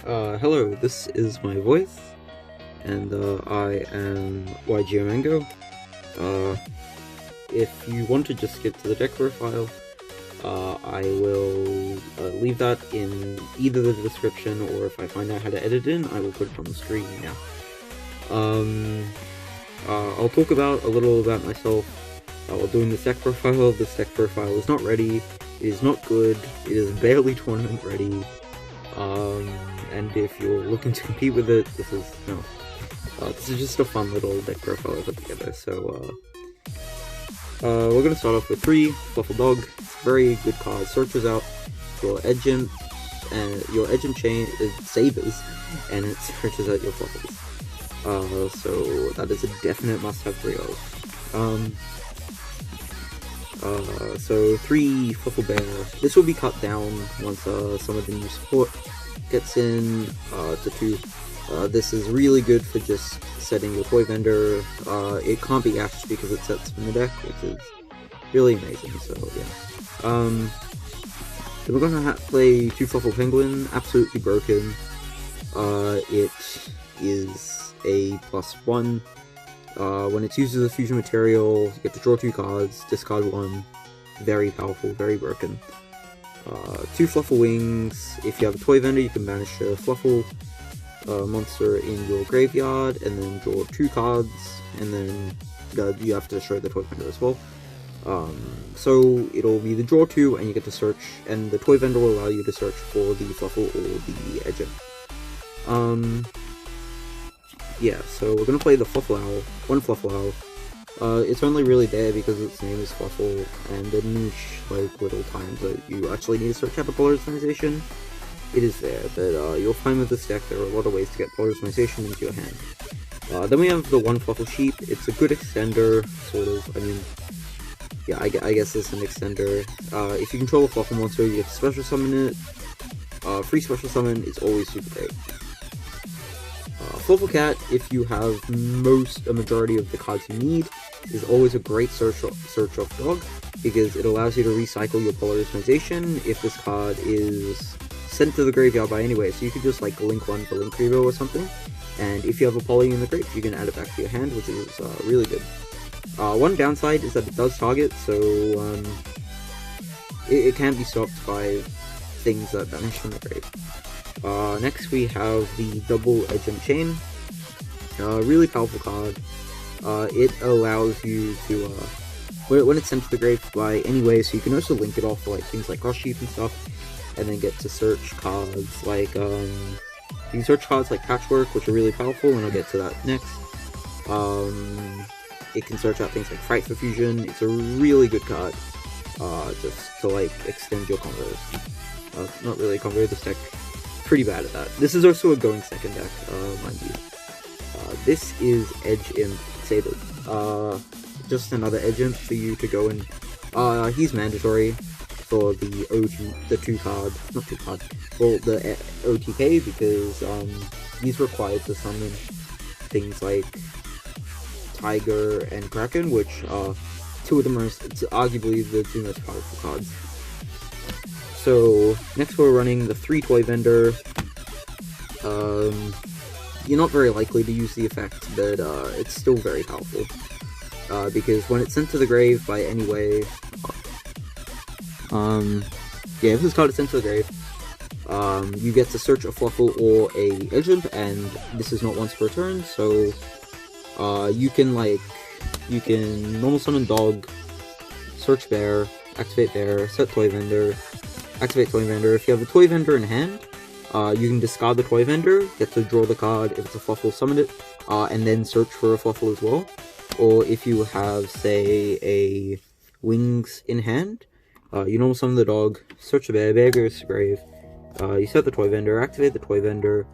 Hello, this is my voice, and I am YGO Mango. Uh, if you want to just skip to the deck profile, I will leave that in either the description, or if I find out how to edit in, I will put it on the screen now. I'll talk a little about myself while doing this deck profile. This deck profile is not ready, it is not good, it is barely tournament ready. And if you're looking to compete with it, this is just a fun little deck profile I put together. So, we're gonna start off with 3, Fluffal Dog. Very good card. Searches out your edge and chain sabers, and it searches out your Fluffals. So that is a definite must-have 3 of. So 3 Fluffal Bear. This will be cut down once some of the new support gets in to 2. This is really good for just setting your toy vendor. It can't be axed because it sets from the deck, which is really amazing. So yeah. Then we're gonna play 2 Fluffal Penguin. Absolutely broken. It is a +1. When it uses a fusion material, you get to draw 2 cards, discard 1. Very powerful, very broken. 2 Fluffal Wings. If you have a toy vendor, you can banish a Fluffal monster in your graveyard, and then draw 2 cards, and then you have to destroy the toy vendor as well. So it'll be the draw 2, and you get to search, and the toy vendor will allow you to search for the Fluffal or the Edger. Yeah, so we're gonna play the Fluffal Owl. 1 Fluffal Owl. It's only really there because its name is Fluffal, and the niche, little times that you actually need to search out the polarization, it is there, but you'll find with this deck there are a lot of ways to get polarization into your hand. Then we have the 1 Fluffal Sheep. It's a good extender, sort of. I mean, yeah, I guess it's an extender. If you control a Fluffal monster, you get to special summon it. Free special summon is always super great. Fluffal Cat, if you have a majority of the cards you need, is always a great search off dog, because it allows you to recycle your polarization if this card is sent to the graveyard by anyway, so you could just link 1 for Link Revo or something, and if you have a poly in the grave, you can add it back to your hand, which is really good. One downside is that it does target, so it can be stopped by things that vanish from the grave. Next we have the Double Edge and Chain. Really powerful card. It allows you to, when it's sent to the grave by anyway, so you can also link it off for things like Cross Sheep and stuff, and then get to search cards like, you can search cards like Patchwork, which are really powerful, and I'll get to that next. It can search out things like Frightful Fusion. It's a really good card, just to extend your combos. Not really a combo, this deck pretty bad at that. This is also a going second deck, mind you. This is Edge Imp Saber. Just another Edge Imp for you to go in. He's mandatory for the OTK, because he's required to summon things like Tiger and Kraken, which are arguably the 2 most powerful cards. So, next we're running the 3 Toy Vendor. You're not very likely to use the effect, but it's still very powerful. Because when it's sent to the grave by anyway, yeah, if this card is sent to the grave, you get to search a Fluffal or a Edgemp, and this is not once per turn, so you can normal summon Dog, search Bear, activate Bear, set Toy Vendor, activate Toy Vendor. If you have a Toy Vendor in hand, you can discard the Toy Vendor, get to draw the card. If it's a Fluffal, summon it, and then search for a Fluffal as well. Or if you have, say, a Wings in hand, you normal summon the Dog, search the Bear, Bear goes to grave, you set the Toy Vendor, activate the Toy Vendor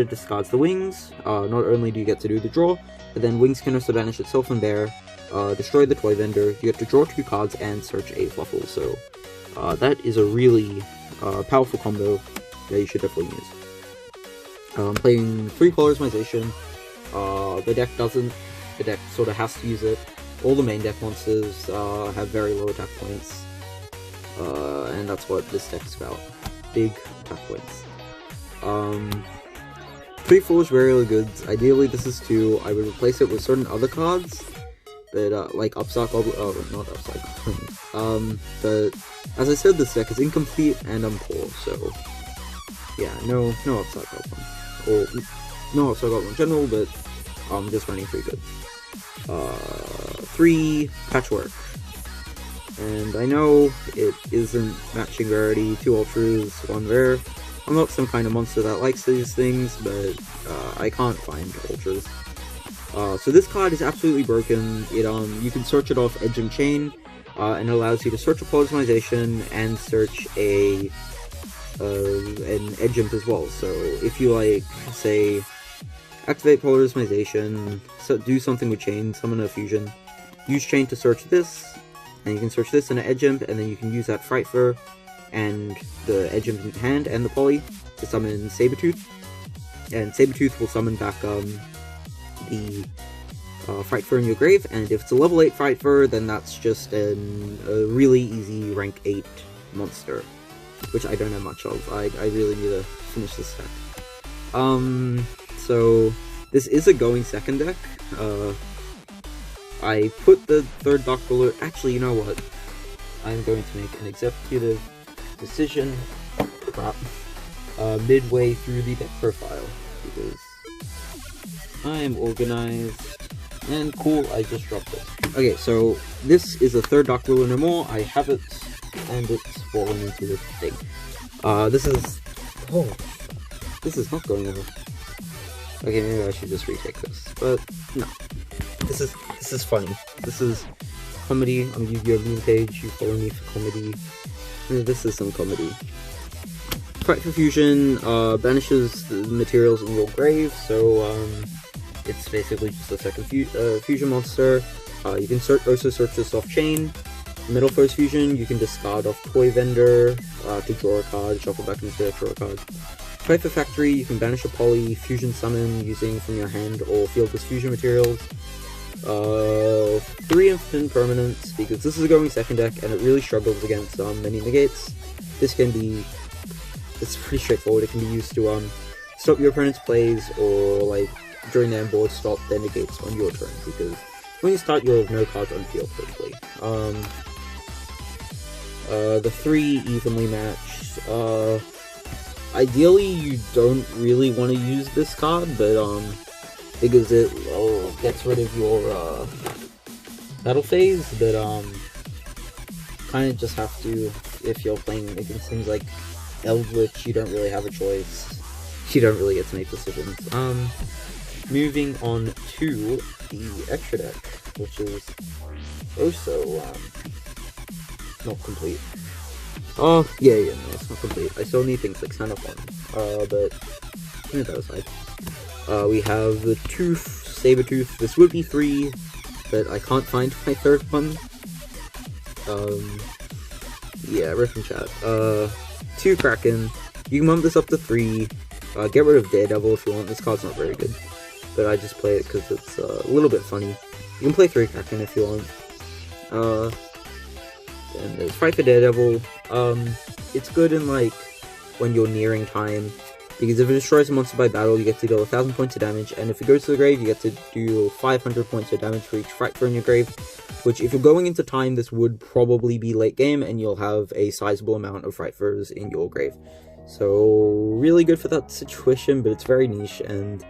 discards the Wings. Not only do you get to do the draw, but then Wings can also banish itself and Bear, destroy the Toy Vendor, you get to draw 2 cards and search a Fluffal. So that is a really powerful combo that you should definitely use. I'm playing 3 polarization. The deck sort of has to use it. All the main deck monsters have very low attack points, and that's what this deck's about. Big attack points. 3 foolish, very really good. Ideally, this is 2. I would replace it with certain other cards, but like Upstart Goblin. Oh, not Upstart Goblin. But as I said, this deck is incomplete and I'm poor, so yeah, no Upstart Goblin, or no Upstart Goblin in general, but I'm just running 3 goods. 3 Patchwork. And I know it isn't matching rarity, 2 ultras, 1 rare. I'm not some kind of monster that likes these things, but I can't find ultras. So this card is absolutely broken. It you can search it off Edge and Chain, and it allows you to search a Polarization and search an Edge Imp as well. So if you like, say, activate Polarization, so do something with Chain, summon a fusion, use Chain to search this, and you can search this in an Edge Imp, and then you can use that Frightfur and the Edge Imp in hand and the Poly to summon Sabertooth, and Sabertooth will summon back the Frightfur in your grave, and if it's a level 8 Frightfur, then that's just a really easy rank 8 monster, which I don't have much of. I really need to finish this deck. So this is a going second deck. I put the 3rd Dark Ruler. Actually, you know what? I'm going to make an executive decision. Crap. Midway through the deck profile, because I am organized and cool. I just dropped it. Okay, so this is a 3rd Dark Ruler no more. I have it, and it's fallen into the thing. This is not going over. Okay, maybe I should just retake this, but no. This is funny. This is comedy. I'm gonna give you a meme page. You follow me for comedy. This is some comedy. Frightful Fusion banishes the materials in your grave, so it's basically just a second fusion monster. You can also search this off Chain. Metal Force Fusion, you can discard off Toy Vendor to draw a card, shuffle back into the draw a card. Frightful Factory, you can banish a Poly, fusion summon using from your hand or field this fusion materials. 3 instant permanents, because this is a going second deck and it really struggles against many negates. This can be, it's pretty straightforward. It can be used to stop your opponent's plays, or like during their board stop their negates on your turn, because when you start you'll have no cards on field quickly. The 3 evenly matched. Ideally you don't really want to use this card, but because it gets rid of your battle phase, but kind of just have to if you're playing against things like Eldritch. You don't really have a choice. You don't really get to make decisions. Moving on to the extra deck, which is also not complete. Oh yeah, no, it's not complete. I still need things like Stand Up One. But on the other side. We have the Tooth, Sabertooth. This would be 3, but I can't find my 3rd one. Yeah, rip in chat. 2 Kraken. You can bump this up to 3. Get rid of Daredevil if you want. This card's not very good, but I just play it because it's a little bit funny. You can play 3 Kraken if you want. And there's Fight for Daredevil. It's good in like when you're nearing time, because if it destroys a monster by battle, you get to deal 1,000 points of damage, and if it goes to the grave, you get to do 500 points of damage for each Frightfur in your grave, which if you're going into time, this would probably be late game, and you'll have a sizable amount of Frightfurs in your grave. So, really good for that situation, but it's very niche, and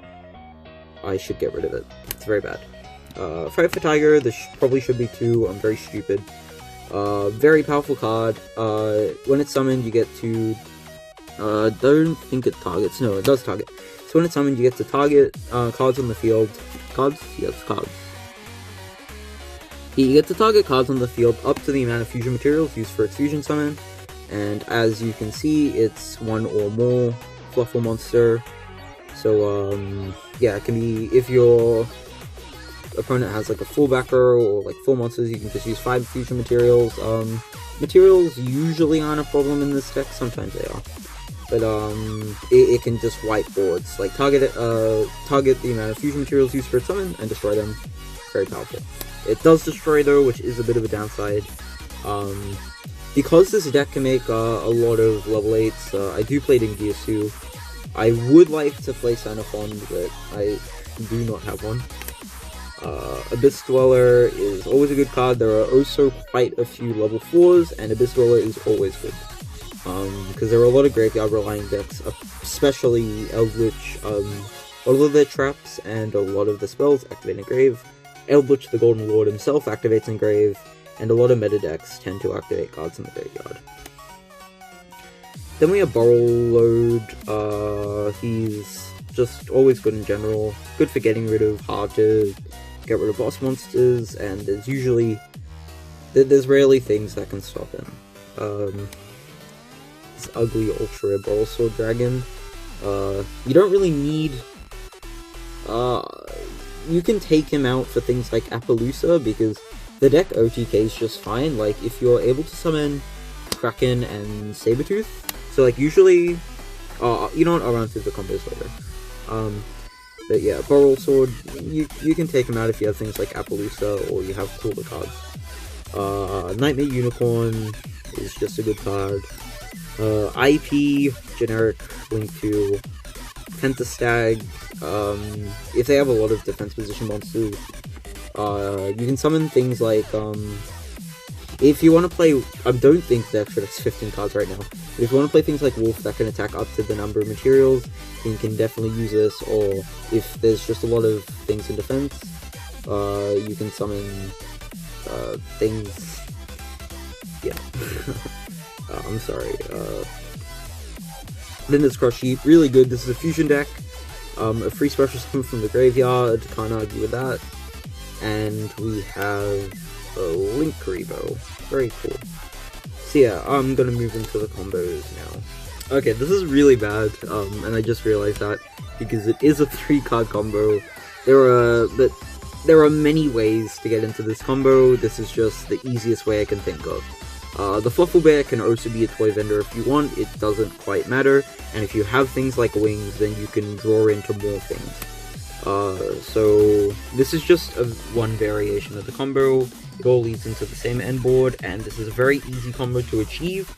I should get rid of it. It's very bad. Fight for Tiger, this probably should be 2, I'm very stupid. Very powerful card. When it's summoned, you get to don't think it targets. No, it does target. So when it's summoned, you get to target cards on the field. Cards? Yes, cards. You get to target cards on the field up to the amount of fusion materials used for its fusion summon. And as you can see, it's 1 or more Fluffal monster. So yeah, it can be, if your opponent has like a full backer or like full monsters, you can just use 5 fusion materials. Materials usually aren't a problem in this deck. Sometimes they are. But it can just wipe boards, like target the amount of fusion materials used for its summon and destroy them. Very powerful. It does destroy though, which is a bit of a downside. Because this deck can make a lot of level 8s, I do play it in Gears 2. I would like to play Xenophon, but I do not have one. Abyss Dweller is always a good card. There are also quite a few level 4s, and Abyss Dweller is always good. Because there are a lot of graveyard relying decks, especially Eldritch, all of their traps and a lot of the spells activate in Grave. Eldritch, the Golden Lord himself, activates in Grave, and a lot of meta decks tend to activate cards in the graveyard. Then we have Borrowload. He's just always good in general. Good for getting rid of hard to get rid of boss monsters, and there's rarely things that can stop him. This ugly Ultra Borrowsword Dragon. You don't really need... you can take him out for things like Appaloosa, because the deck OTK is just fine. Like, if you're able to summon Kraken and Sabertooth, so like usually... you know what, I'll run through the combos later. But yeah, Borrowsword, you can take him out if you have things like Appaloosa, or you have cooler cards. Nightmare Unicorn is just a good card. IP, generic Link to Pentastag. If they have a lot of defense position monsters, you can summon things like, if you want to play, I don't think the extra deck's 15 cards right now, but if you want to play things like Wolf that can attack up to the number of materials, then you can definitely use this, or if there's just a lot of things in defense, you can summon, things, yeah, I'm sorry, Linda's Crush Sheet, really good. This is a fusion deck, a free special summon from the graveyard, can't argue with that, and we have a Link Rebo, very cool. So yeah, I'm gonna move into the combos now. Okay, this is really bad, and I just realized that, because it is a 3-card combo. There are many ways to get into this combo. This is just the easiest way I can think of. The Fluffal Bear can also be a toy vendor if you want, it doesn't quite matter, and if you have things like wings, then you can draw into more things. So this is just one variation of the combo. It all leads into the same end board, and this is a very easy combo to achieve,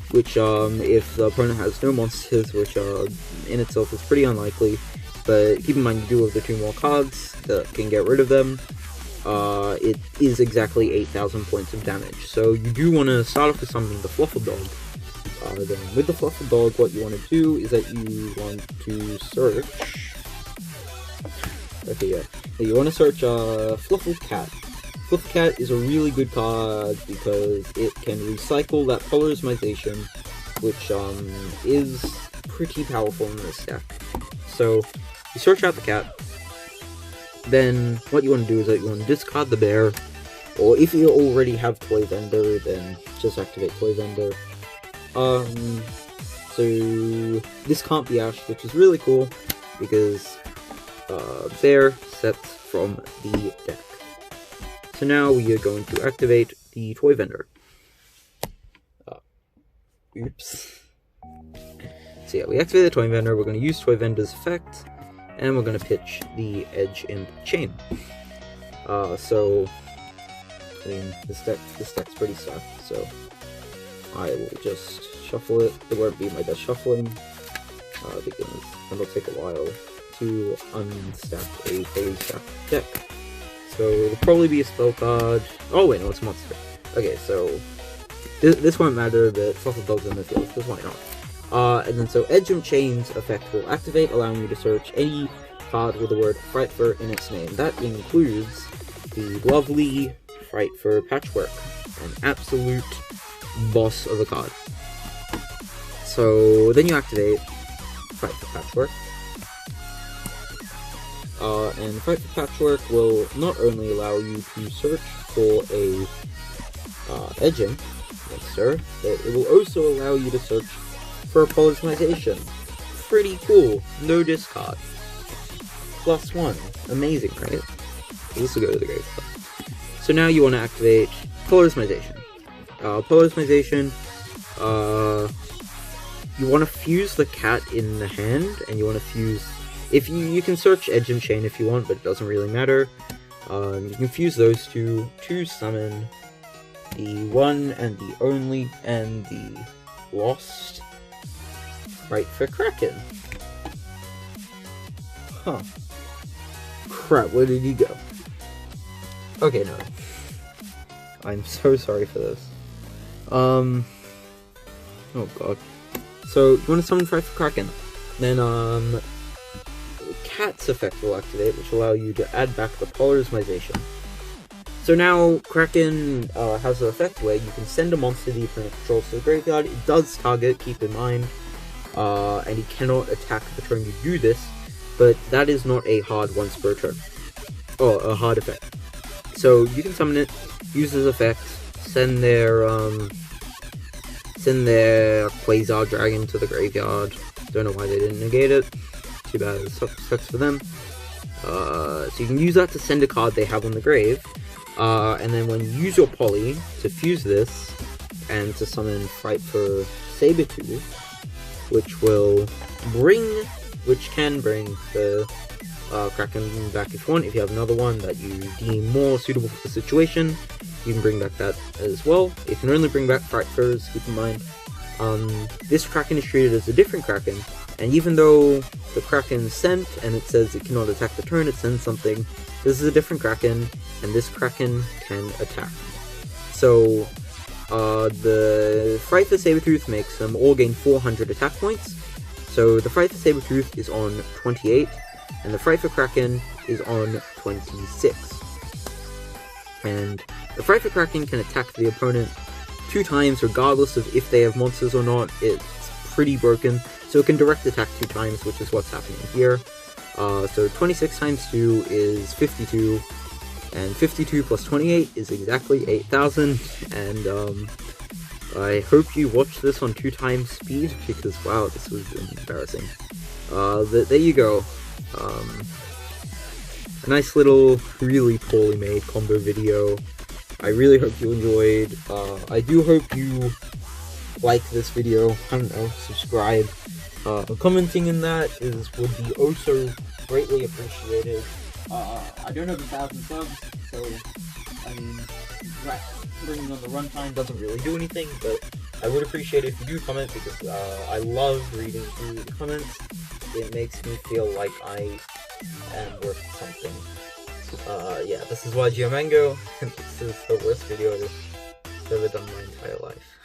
which if the opponent has no monsters, which in itself is pretty unlikely, but keep in mind you do have the 2 more cards that can get rid of them. It is exactly 8,000 points of damage. So you do want to start off with something, the Fluffal Dog. Then with the Fluffal Dog, what you want to do is that you want to search... Okay, yeah. You want to search Fluffal Cat. Fluffal Cat is a really good card because it can recycle that Polarization, which is pretty powerful in this deck. So you search out the cat. Then what you want to do is that you want to discard the bear, or if you already have Toy Vendor, then just activate Toy Vendor. So this can't be Ash, which is really cool, because bear sets from the deck. So now we are going to activate the Toy Vendor. Oops. So yeah, we activate the Toy Vendor, we're going to use Toy Vendor's effect, and we're going to pitch the Edge Imp Chain. So, I mean, this deck's pretty stacked, so I will just shuffle it. It won't be my best shuffling, because it'll take a while to unstack a fully stacked deck. So, it'll probably be a spell card. Oh wait, no, it's a monster. Okay, so, this won't matter, but Fluffal Dog's in the field, because why not? And then so Edge Imp Chain's effect will activate, allowing you to search any card with the word Frightfur in its name. That includes the lovely Frightfur Patchwork, an absolute boss of a card. So then you activate Frightfur Patchwork. And Frightfur Patchwork will not only allow you to search for a Edge Imp monster, but it will also allow you to search for Polarization. Pretty cool. No discard. +1. Amazing, right? This will go to the grave. So now you want to activate Polarization. Polarization, you want to fuse the cat in the hand, and you want to fuse... If you can search Edge Imp Chain if you want, but it doesn't really matter. You can fuse those two to summon the one and the only and the lost Frightfur Kraken. Huh. Crap, where did he go? Okay, no. I'm so sorry for this. Oh god. So, you want to summon Fry for Kraken. Then, Cat's effect will activate, which will allow you to add back the polarization. So now, Kraken has an effect where you can send a monster the opponent controls to the graveyard. It does target, keep in mind, and he cannot attack the turn you do this, but that is not a hard once per turn. Oh, a hard effect. So you can summon it, use this effect, send their Quasar Dragon to the graveyard. Don't know why they didn't negate it. Too bad, it sucks for them. So you can use that to send a card they have on the grave. And then when you use your Poly to fuse this, and to summon Fright for Sabretooth, which can bring the Kraken back if you want. If you have another one that you deem more suitable for the situation, you can bring back that as well. You can only bring back Fright Furs, keep in mind. This Kraken is treated as a different Kraken, and even though the Kraken sent, and it says it cannot attack the turn, it sends something, this is a different Kraken, and this Kraken can attack. So, the Fright for Sabretooth makes them all gain 400 attack points. So the Fright for Sabretooth is on 28, and the Fright for Kraken is on 26. And the Fright for Kraken can attack the opponent 2 times regardless of if they have monsters or not. It's pretty broken, so it can direct attack 2 times, which is what's happening here. So 26 times 2 is 52, and 52 plus 28 is exactly 8,000, and I hope you watched this on 2 times speed, because wow, this was embarrassing. There you go. A nice little, really poorly made combo video. I really hope you enjoyed. I do hope you like this video. I don't know, subscribe. Commenting in that would be oh so greatly appreciated. I don't have 1,000 subs, so I mean, bringing on the runtime doesn't really do anything, but I would appreciate it if you do comment, because I love reading through the comments. It makes me feel like I am worth something. Yeah, this is YGO Mango, and this is the worst video I've ever done in my entire life.